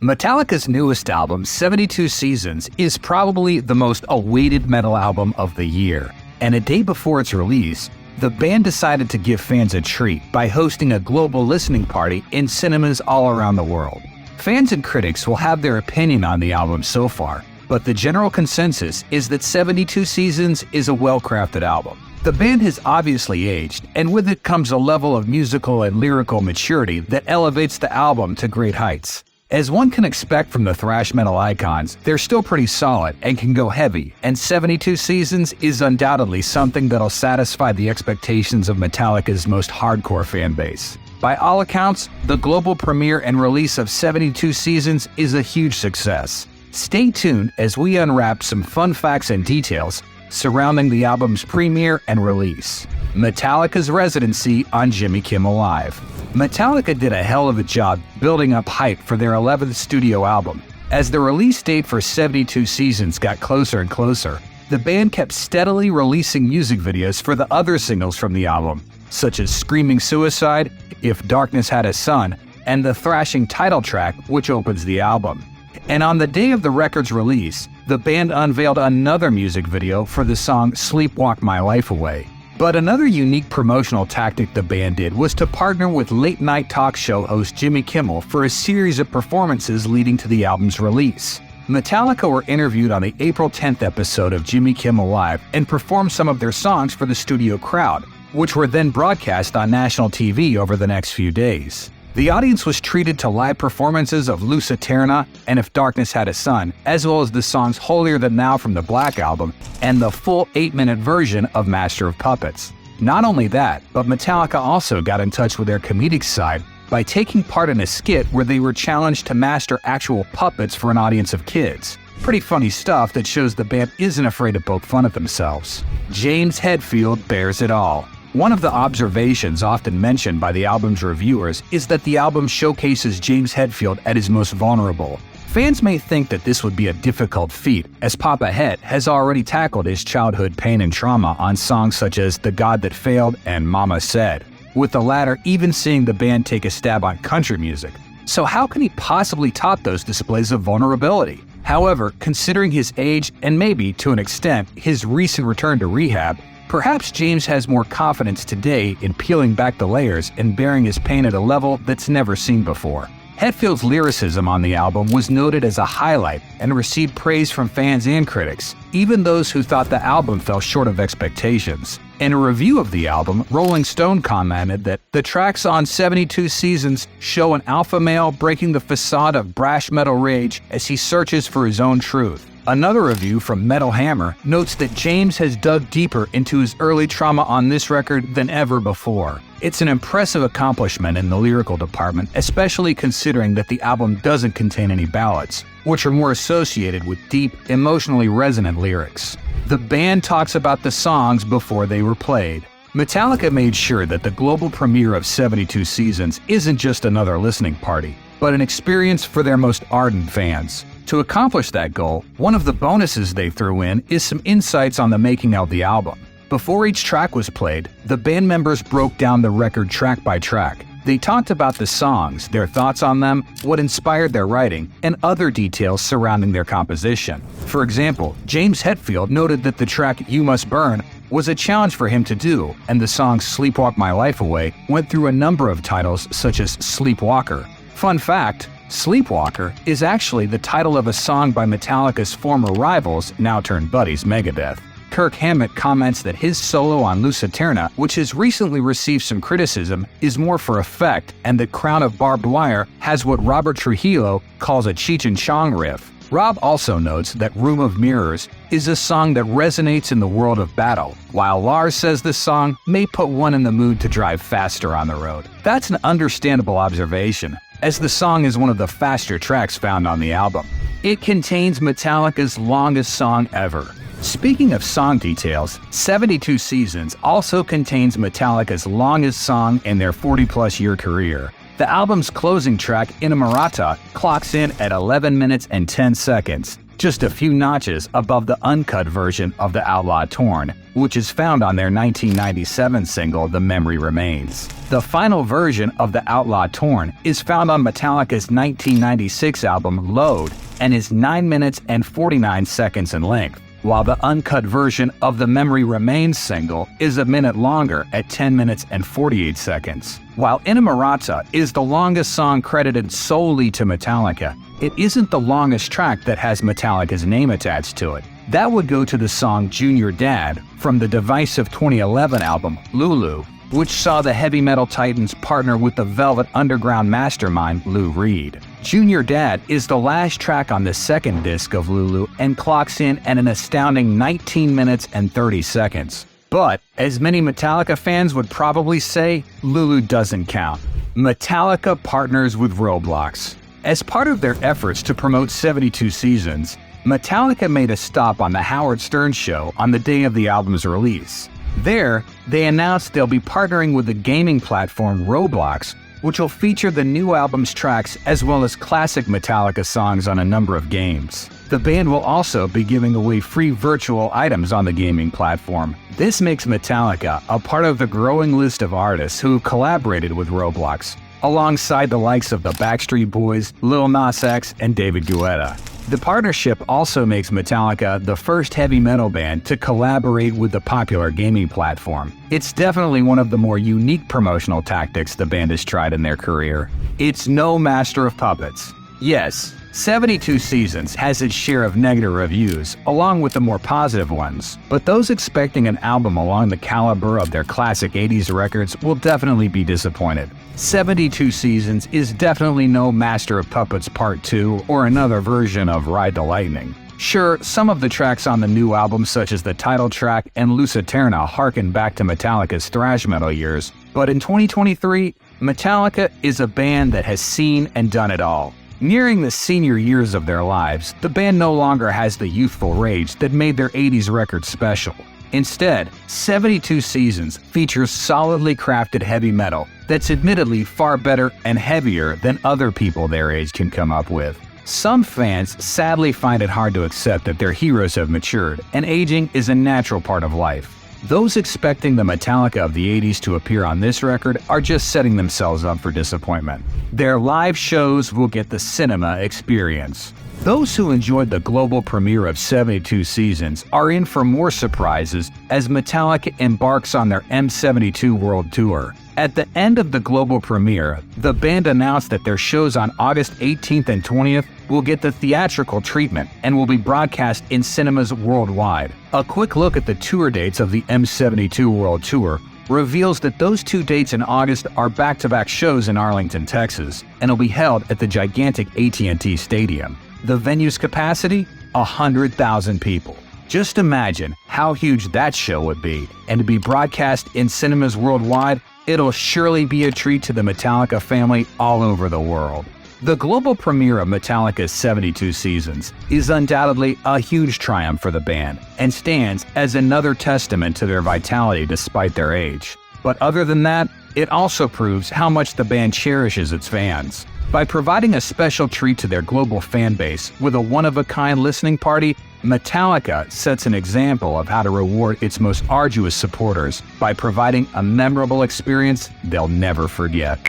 Metallica's newest album, 72 Seasons, is probably the most awaited metal album of the year. And a day before its release, the band decided to give fans a treat by hosting a global listening party in cinemas all around the world. Fans and critics will have their opinion on the album so far, but the general consensus is that 72 Seasons is a well-crafted album. The band has obviously aged, and with it comes a level of musical and lyrical maturity that elevates the album to great heights. As one can expect from the thrash metal icons, they're still pretty solid and can go heavy, and 72 Seasons is undoubtedly something that'll satisfy the expectations of Metallica's most hardcore fan base. By all accounts, the global premiere and release of 72 Seasons is a huge success. Stay tuned as we unwrap some fun facts and details surrounding the album's premiere and release. Metallica's residency on Jimmy Kimmel Live. Metallica did a hell of a job building up hype for their 11th studio album. As the release date for 72 Seasons got closer and closer, the band kept steadily releasing music videos for the other singles from the album, such as Screaming Suicide, If Darkness Had a Sun, and the thrashing title track, which opens the album. And on the day of the record's release, the band unveiled another music video for the song Sleepwalk My Life Away. But another unique promotional tactic the band did was to partner with late-night talk show host Jimmy Kimmel for a series of performances leading to the album's release. Metallica were interviewed on the April 10th episode of Jimmy Kimmel Live and performed some of their songs for the studio crowd, which were then broadcast on national TV over the next few days. The audience was treated to live performances of Luce Eterna and If Darkness Had a Sun, as well as the songs Holier Than Thou from the Black Album and the full 8-minute version of Master of Puppets. Not only that, but Metallica also got in touch with their comedic side by taking part in a skit where they were challenged to master actual puppets for an audience of kids. Pretty funny stuff that shows the band isn't afraid to poke fun at themselves. James Hetfield bears it all. One of the observations often mentioned by the album's reviewers is that the album showcases James Hetfield at his most vulnerable. Fans may think that this would be a difficult feat, as Papa Het has already tackled his childhood pain and trauma on songs such as The God That Failed and Mama Said, with the latter even seeing the band take a stab on country music. So how can he possibly top those displays of vulnerability? However, considering his age and maybe, to an extent, his recent return to rehab, perhaps James has more confidence today in peeling back the layers and bearing his pain at a level that's never seen before. Hetfield's lyricism on the album was noted as a highlight and received praise from fans and critics, even those who thought the album fell short of expectations. In a review of the album, Rolling Stone commented that the tracks on 72 Seasons show an alpha male breaking the facade of brash metal rage as he searches for his own truth. Another review from Metal Hammer notes that James has dug deeper into his early trauma on this record than ever before. It's an impressive accomplishment in the lyrical department, especially considering that the album doesn't contain any ballads, which are more associated with deep, emotionally resonant lyrics. The band talks about the songs before they were played. Metallica made sure that the global premiere of 72 Seasons isn't just another listening party, but an experience for their most ardent fans. To accomplish that goal, one of the bonuses they threw in is some insights on the making of the album. Before each track was played, the band members broke down the record track by track. They talked about the songs, their thoughts on them, what inspired their writing, and other details surrounding their composition. For example, James Hetfield noted that the track You Must Burn was a challenge for him to do, and the song Sleepwalk My Life Away went through a number of titles such as Sleepwalker. Fun fact, Sleepwalker is actually the title of a song by Metallica's former rivals, now turned buddies, Megadeth. Kirk Hammett comments that his solo on Luce Eterna, which has recently received some criticism, is more for effect, and that Crown of Barbed Wire has what Robert Trujillo calls a Cheech and Chong riff. Rob also notes that Room of Mirrors is a song that resonates in the world of battle, while Lars says the song may put one in the mood to drive faster on the road. That's an understandable observation, as the song is one of the faster tracks found on the album. It contains Metallica's longest song ever. Speaking of song details, 72 Seasons also contains Metallica's longest song in their 40-plus year career. The album's closing track, Inamorata, clocks in at 11 minutes and 10 seconds. just a few notches above the uncut version of The Outlaw Torn, which is found on their 1997 single The Memory Remains. The final version of The Outlaw Torn is found on Metallica's 1996 album Load and is 9 minutes and 49 seconds in length, while the uncut version of the Memory Remains single is a minute longer at 10 minutes and 48 seconds. While Inamorata is the longest song credited solely to Metallica, it isn't the longest track that has Metallica's name attached to it. That would go to the song Junior Dad from the divisive 2011 album Lulu, which saw the heavy metal titans partner with the Velvet Underground mastermind Lou Reed. Junior Dad is the last track on the second disc of Lulu and clocks in at an astounding 19 minutes and 30 seconds. But, as many Metallica fans would probably say, Lulu doesn't count. Metallica partners with Roblox. As part of their efforts to promote 72 Seasons, Metallica made a stop on The Howard Stern Show on the day of the album's release. There, they announced they'll be partnering with the gaming platform Roblox, which will feature the new album's tracks as well as classic Metallica songs on a number of games. The band will also be giving away free virtual items on the gaming platform. This makes Metallica a part of the growing list of artists who have collaborated with Roblox, alongside the likes of the Backstreet Boys, Lil Nas X, and David Guetta. The partnership also makes Metallica the first heavy metal band to collaborate with the popular gaming platform. It's definitely one of the more unique promotional tactics the band has tried in their career. It's no master of puppets. Yes, 72 Seasons has its share of negative reviews, along with the more positive ones, but those expecting an album along the caliber of their classic 80s records will definitely be disappointed. 72 Seasons is definitely no Master of Puppets Part 2 or another version of Ride the Lightning. Sure, some of the tracks on the new album, such as the title track and Luciferna, harken back to Metallica's thrash metal years, but in 2023, Metallica is a band that has seen and done it all. Nearing the senior years of their lives, the band no longer has the youthful rage that made their 80s record special. Instead, 72 Seasons features solidly crafted heavy metal that's admittedly far better and heavier than other people their age can come up with. Some fans sadly find it hard to accept that their heroes have matured, and aging is a natural part of life. Those expecting the Metallica of the 80s to appear on this record are just setting themselves up for disappointment. Their live shows will get the cinema experience. Those who enjoyed the global premiere of 72 Seasons are in for more surprises as Metallica embarks on their M72 World Tour. At the end of the global premiere, the band announced that their shows on August 18th and 20th will get the theatrical treatment and will be broadcast in cinemas worldwide. A quick look at the tour dates of the M72 World Tour reveals that those two dates in August are back-to-back shows in Arlington, Texas, and will be held at the gigantic AT&T Stadium. The venue's capacity? 100,000 people. Just imagine how huge that show would be, and to be broadcast in cinemas worldwide, it'll surely be a treat to the Metallica family all over the world. The global premiere of Metallica's 72 Seasons is undoubtedly a huge triumph for the band and stands as another testament to their vitality despite their age. But other than that, it also proves how much the band cherishes its fans. By providing a special treat to their global fan base with a one-of-a-kind listening party, Metallica sets an example of how to reward its most arduous supporters by providing a memorable experience they'll never forget.